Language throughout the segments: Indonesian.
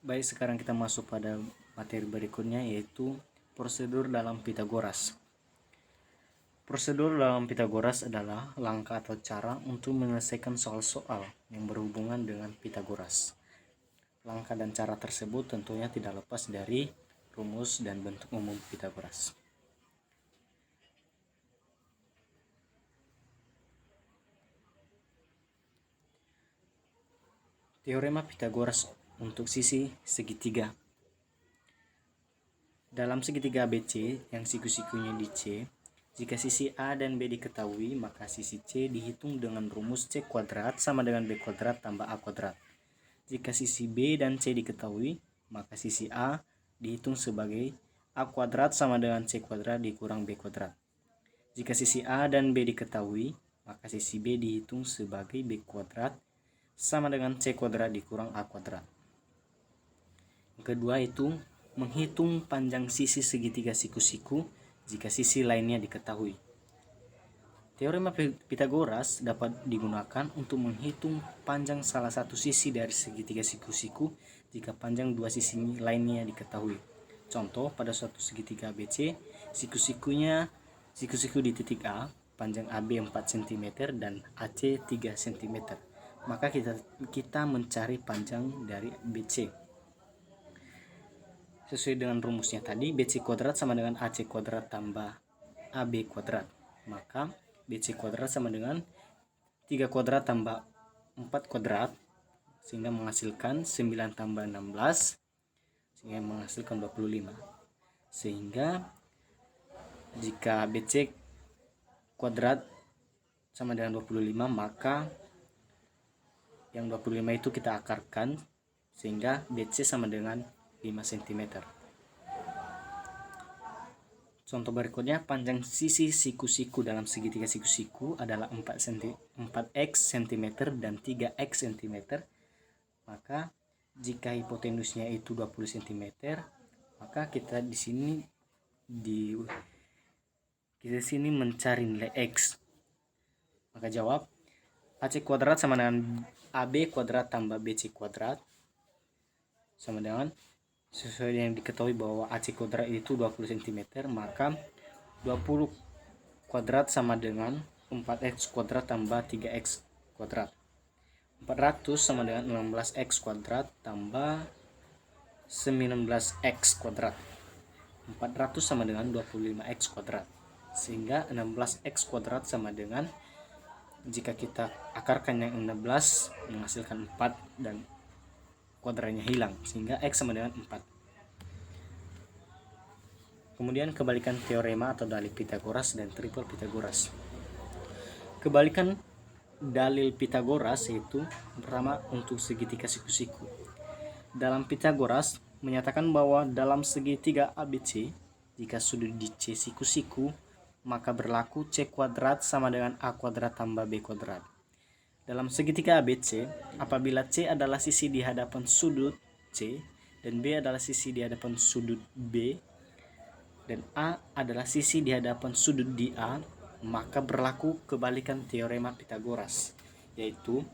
Baik, sekarang kita masuk pada materi berikutnya, yaitu prosedur dalam Pitagoras. Prosedur dalam Pitagoras adalah langkah atau cara untuk menyelesaikan soal-soal yang berhubungan dengan Pitagoras. Langkah dan cara tersebut tentunya tidak lepas dari rumus dan bentuk umum Pitagoras. Teorema Pitagoras untuk sisi segitiga. Dalam segitiga ABC yang siku-sikunya di C, jika sisi A dan B diketahui, maka sisi C dihitung dengan rumus C kuadrat sama dengan B kuadrat tambah A kuadrat. Jika sisi B dan C diketahui, maka sisi A dihitung sebagai A kuadrat sama dengan C kuadrat dikurang B kuadrat. Jika sisi A dan B diketahui, maka sisi B dihitung sebagai B kuadrat sama dengan C kuadrat dikurang A kuadrat. Yang kedua itu menghitung panjang sisi segitiga siku-siku jika sisi lainnya diketahui. Teorema Pitagoras dapat digunakan untuk menghitung panjang salah satu sisi dari segitiga siku-siku jika panjang dua sisi lainnya diketahui. Contoh, pada suatu segitiga ABC, siku-siku di titik A, panjang AB 4 cm dan AC 3 cm. Maka kita mencari panjang dari BC. Sesuai dengan rumusnya tadi, BC kuadrat sama dengan AC kuadrat tambah AB kuadrat. Maka BC kuadrat sama dengan 3 kuadrat tambah 4 kuadrat, sehingga menghasilkan 9 tambah 16, sehingga menghasilkan 25. Sehingga jika BC kuadrat sama dengan 25, maka yang 25 itu kita akarkan, sehingga BC sama dengan 5 cm. Contoh berikutnya, panjang sisi siku-siku dalam segitiga siku-siku adalah 4x cm dan 3x cm. Maka jika hipotenusnya itu 20 cm, maka kita di sini mencari nilai x. Maka jawab AC kuadrat sama dengan AB kuadrat tambah BC kuadrat sama dengan, sesuai yang diketahui bahwa AC kuadrat itu 20 cm, maka 20 kuadrat sama dengan 4x kuadrat tambah 3x kuadrat. 400 sama dengan 16x kuadrat tambah 19x kuadrat. 400 sama dengan 25x kuadrat. Sehingga 16x kuadrat sama dengan, jika kita akarkan yang 16, menghasilkan 4 dan kuadratnya hilang, sehingga x sama dengan 4. Kemudian kebalikan teorema atau dalil Pitagoras dan triple Pitagoras. Kebalikan dalil Pitagoras yaitu pertama untuk segitiga siku-siku. Dalam Pitagoras menyatakan bahwa dalam segitiga ABC, jika sudut di C siku-siku, maka berlaku C kuadrat sama dengan A kuadrat tambah B kuadrat. Dalam segitiga ABC, apabila C adalah sisi di hadapan sudut C dan B adalah sisi di hadapan sudut B dan A adalah sisi di hadapan sudut di A, maka berlaku kebalikan teorema Pitagoras, yaitu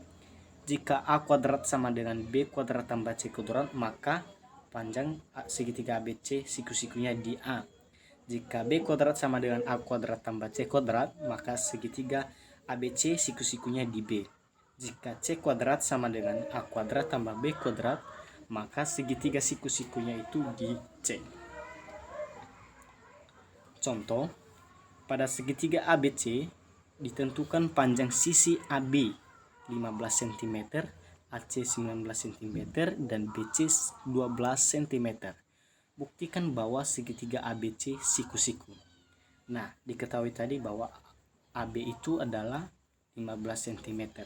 jika A kuadrat sama dengan B kuadrat tambah C kuadrat, maka panjang segitiga ABC siku-sikunya di A. Jika B kuadrat sama dengan A kuadrat tambah C kuadrat, maka segitiga ABC siku-sikunya di B. Jika C kuadrat sama dengan A kuadrat tambah B kuadrat, maka segitiga siku-sikunya itu di C. Contoh, pada segitiga ABC ditentukan panjang sisi AB 15 cm, AC 19 cm, dan BC 12 cm. Buktikan bahwa segitiga ABC siku-siku. Nah, diketahui tadi bahwa AB itu adalah 15 cm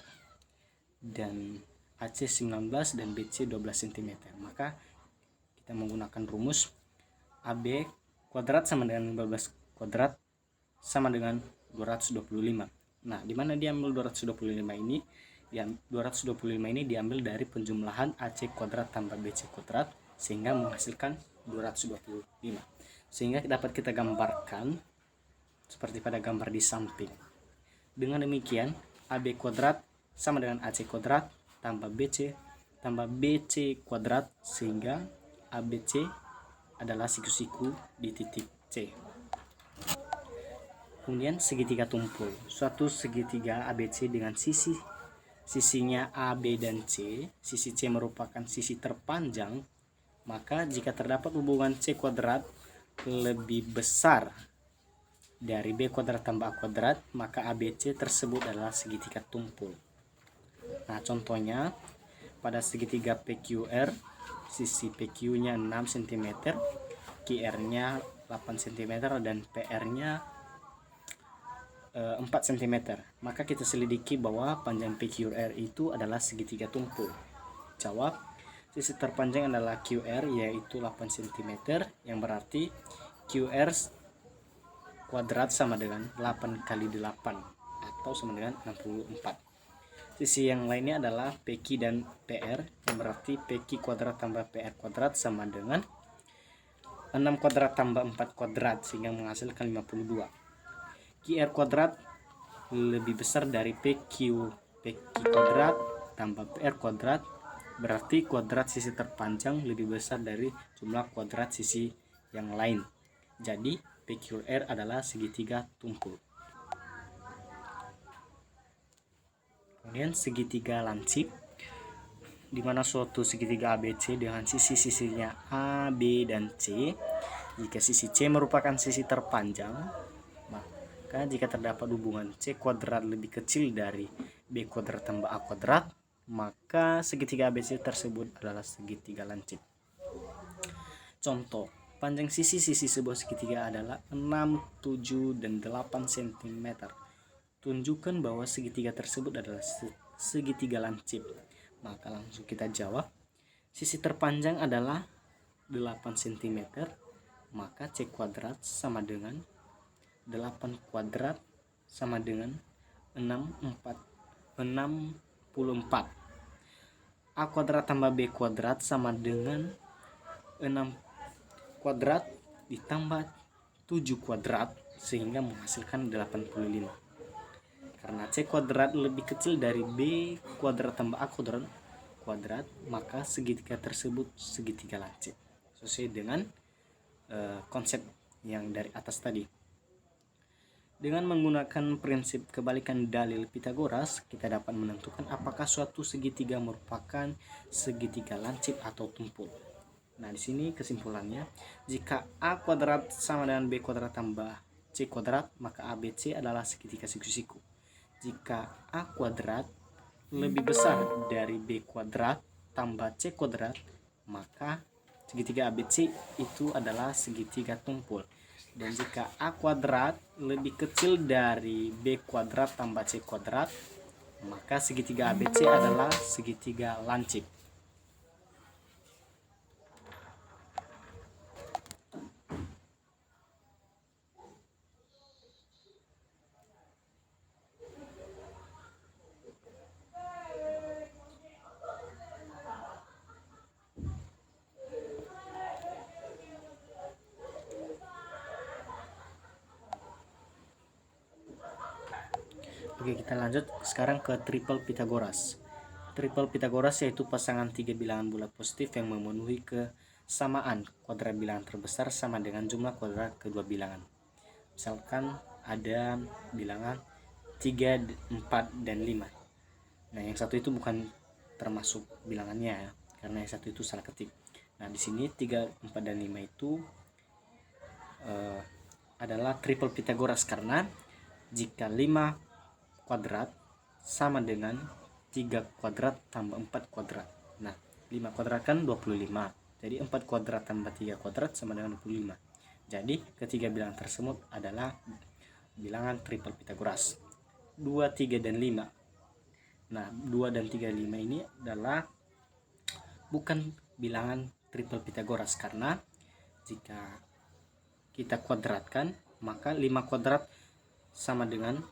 dan AC 19 dan BC 12 cm. Maka kita menggunakan rumus AB kuadrat sama dengan 15 kuadrat sama dengan 225. Nah, di mana diambil 225 ini? 225 ini diambil dari penjumlahan AC kuadrat tambah BC kuadrat sehingga menghasilkan 225. Sehingga dapat kita gambarkan seperti pada gambar di samping. Dengan demikian, AB kuadrat sama dengan AC kuadrat tambah BC tambah BC kuadrat sehingga ABC adalah siku-siku di titik C. Kemudian segitiga tumpul. Suatu segitiga ABC dengan sisinya A, B, dan C. Sisi C merupakan sisi terpanjang. Maka jika terdapat hubungan C kuadrat lebih besar dari B kuadrat tambah A kuadrat, maka ABC tersebut adalah segitiga tumpul. Nah, contohnya pada segitiga PQR, sisi PQ-nya 6 cm, QR-nya 8 cm, dan PR-nya 4 cm. Maka kita selidiki bahwa panjang PQR itu adalah segitiga tumpul. Jawab, sisi terpanjang adalah QR, yaitu 8 cm, yang berarti QR kuadrat sama dengan 8 kali 8 atau sama dengan 64. Sisi yang lainnya adalah PQ dan PR, yang berarti PQ kuadrat tambah PR kuadrat sama dengan 6 kuadrat tambah 4 kuadrat, sehingga menghasilkan 52. QR kuadrat lebih besar dari PQ kuadrat tambah PR kuadrat, berarti kuadrat sisi terpanjang lebih besar dari jumlah kuadrat sisi yang lain. Jadi PQR adalah segitiga tumpul. Kemudian segitiga lancip, di mana suatu segitiga ABC dengan sisi-sisinya A, B, dan C. Jika sisi C merupakan sisi terpanjang, maka jika terdapat hubungan C kuadrat lebih kecil dari B kuadrat tambah A kuadrat, maka segitiga ABC tersebut adalah segitiga lancip. Contoh, panjang sisi-sisi sebuah segitiga adalah 6, 7, dan 8 cm. Tunjukkan bahwa segitiga tersebut adalah segitiga lancip. Maka langsung kita jawab, sisi terpanjang adalah 8 cm, maka C kuadrat sama dengan 8 kuadrat sama dengan 64. A kuadrat tambah B kuadrat sama dengan 6 kuadrat ditambah 7 kuadrat, sehingga menghasilkan 85. Karena C kuadrat lebih kecil dari B kuadrat tambah A kuadrat, maka segitiga tersebut segitiga lancip, sesuai dengan konsep yang dari atas tadi. Dengan menggunakan prinsip kebalikan dalil Pitagoras, kita dapat menentukan apakah suatu segitiga merupakan segitiga lancip atau tumpul. Nah, di sini kesimpulannya, jika A kuadrat sama dengan B kuadrat tambah C kuadrat, maka ABC adalah segitiga siku-siku. Jika A kuadrat lebih besar dari B kuadrat tambah C kuadrat, maka segitiga ABC itu adalah segitiga tumpul. Dan jika A kuadrat lebih kecil dari B kuadrat tambah C kuadrat, maka segitiga ABC adalah segitiga lancip. Oke, kita lanjut sekarang ke triple Pitagoras. Triple Pitagoras yaitu pasangan 3 bilangan bulat positif yang memenuhi kesamaan kuadrat bilangan terbesar sama dengan jumlah kuadrat kedua bilangan. Misalkan ada bilangan 3, 4, dan 5. Nah, yang satu itu bukan termasuk bilangannya ya, karena yang satu itu salah ketik. Nah, di sini 3, 4, dan 5 itu adalah triple Pitagoras karena jika 5 kuadrat sama dengan 3 kuadrat tambah 4 kuadrat. Nah, 5 kuadrat kan 25. Jadi 4 kuadrat tambah 3 kuadrat sama dengan 25. Jadi ketiga bilangan tersebut adalah bilangan triple Pitagoras. 2, 3, dan 5. Nah, 2 dan 3, 5 ini adalah bukan bilangan triple Pitagoras karena jika kita kuadratkan, maka 5 kuadrat sama dengan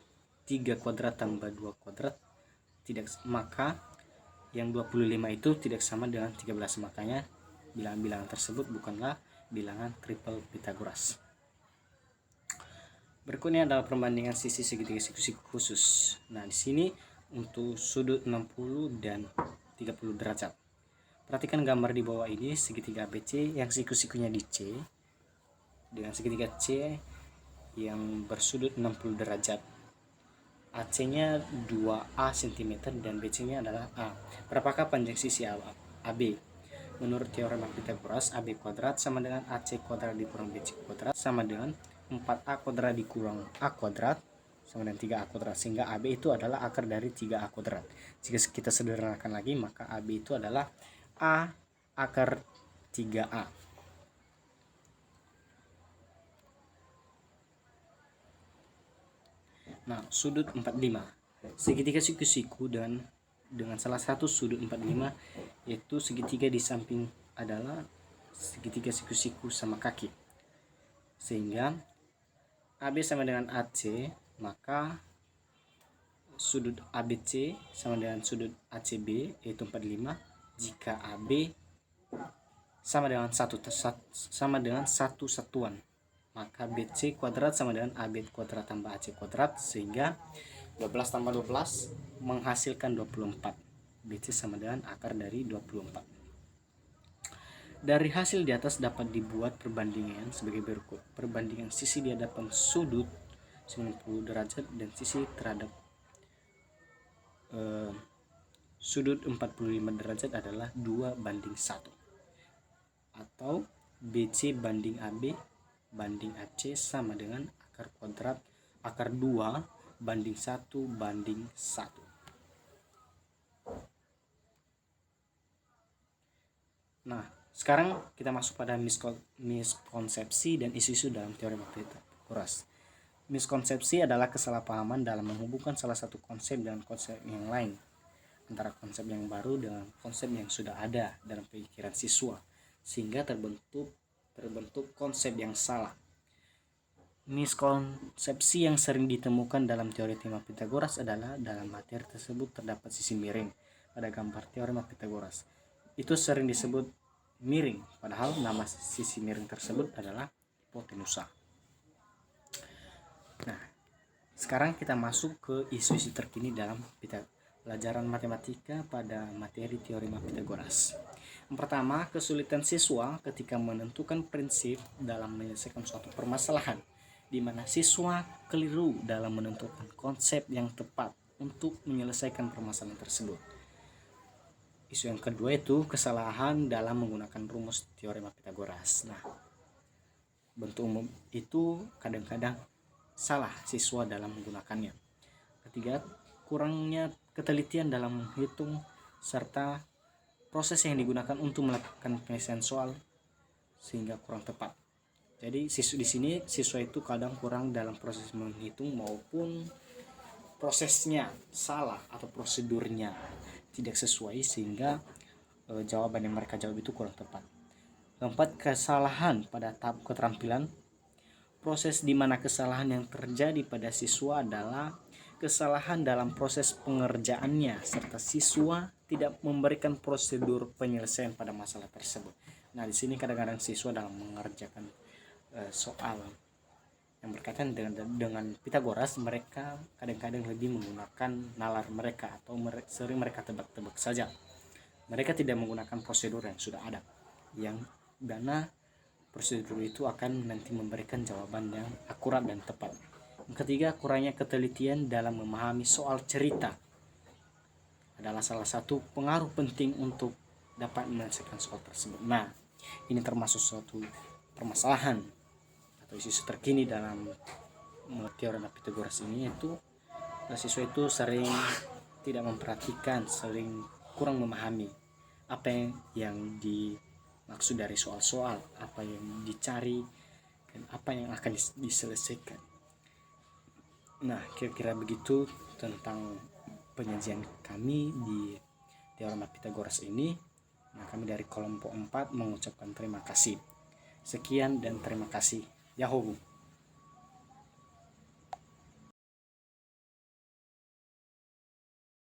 3 kuadrat tambah 2 kuadrat, maka yang 25 itu tidak sama dengan 13. Makanya bilangan-bilangan tersebut bukanlah bilangan triple Pitagoras. Berikutnya adalah perbandingan sisi segitiga siku-siku khusus. Nah, di sini untuk sudut 60 dan 30 derajat. Perhatikan gambar di bawah ini, segitiga ABC yang siku-sikunya di C dengan segitiga C yang bersudut 60 derajat. AC-nya 2A cm dan BC-nya adalah A. Berapakah panjang sisi AB? Menurut teorema Pythagoras, AB kuadrat sama dengan AC kuadrat dikurang BC kuadrat sama dengan 4A kuadrat dikurang A kuadrat sama dengan 3A kuadrat, sehingga AB itu adalah akar dari 3A kuadrat. Jika kita sederhanakan lagi, maka AB itu adalah A akar 3A. Nah, sudut 45. Segitiga siku-siku dan dengan salah satu sudut 45 yaitu segitiga di samping adalah segitiga siku-siku sama kaki. Sehingga AB sama dengan AC, maka sudut ABC sama dengan sudut ACB yaitu 45 jika AB sama dengan satu satuan, maka BC kuadrat sama dengan AB kuadrat tambah AC kuadrat, sehingga 12 tambah 12 menghasilkan 24. BC sama dengan akar dari 24. Dari hasil di atas dapat dibuat perbandingan sebagai berikut. Perbandingan sisi di hadapan sudut 90 derajat dan sisi terhadap sudut 45 derajat adalah 2:1. Atau BC banding AB banding AC sama dengan akar kuadrat akar 2:1:1. Nah, sekarang kita masuk pada miskonsepsi dan isu-isu dalam teorema Pythagoras. Miskonsepsi adalah kesalahpahaman dalam menghubungkan salah satu konsep dengan konsep yang lain, antara konsep yang baru dengan konsep yang sudah ada dalam pikiran siswa, sehingga terbentuk konsep yang salah. Miskonsepsi yang sering ditemukan dalam teorema Pythagoras adalah dalam materi tersebut terdapat sisi miring. Pada gambar teorema Pythagoras itu sering disebut miring, padahal nama sisi miring tersebut adalah hipotenusa. Nah, sekarang kita masuk ke isu-isu terkini dalam pelajaran matematika pada materi teorema Pythagoras. Yang pertama, kesulitan siswa ketika menentukan prinsip dalam menyelesaikan suatu permasalahan, di mana siswa keliru dalam menentukan konsep yang tepat untuk menyelesaikan permasalahan tersebut. Isu yang kedua itu kesalahan dalam menggunakan rumus teorema Pythagoras. Nah, bentuk umum itu kadang-kadang salah siswa dalam menggunakannya. Ketiga, kurangnya ketelitian dalam menghitung serta proses yang digunakan untuk melakukan penyelesaian soal sehingga kurang tepat. Jadi di sini siswa itu kadang kurang dalam proses menghitung maupun prosesnya salah atau prosedurnya tidak sesuai, sehingga jawaban yang mereka jawab itu kurang tepat. Keempat, kesalahan pada tahap keterampilan. Proses di mana kesalahan yang terjadi pada siswa adalah kesalahan dalam proses pengerjaannya, serta siswa tidak memberikan prosedur penyelesaian pada masalah tersebut. Nah, di sini kadang-kadang siswa dalam mengerjakan soal yang berkaitan dengan Pythagoras, mereka kadang-kadang lebih menggunakan nalar mereka atau sering mereka tebak-tebak saja. Mereka tidak menggunakan prosedur yang sudah ada, yang mana prosedur itu akan nanti memberikan jawaban yang akurat dan tepat. Yang ketiga, kurangnya ketelitian dalam memahami soal cerita adalah salah satu pengaruh penting untuk dapat menyelesaikan soal tersebut. Nah, ini termasuk suatu permasalahan atau isu terkini dalam teorema Pythagoras ini, yaitu siswa itu sering tidak memperhatikan, sering kurang memahami apa yang dimaksud dari soal-soal, apa yang dicari dan apa yang akan diselesaikan. Nah, kira-kira begitu tentang penyajian kami di teorema Pythagoras ini. Nah, kami dari kelompok 4 mengucapkan terima kasih. Sekian dan terima kasih. Yahoo.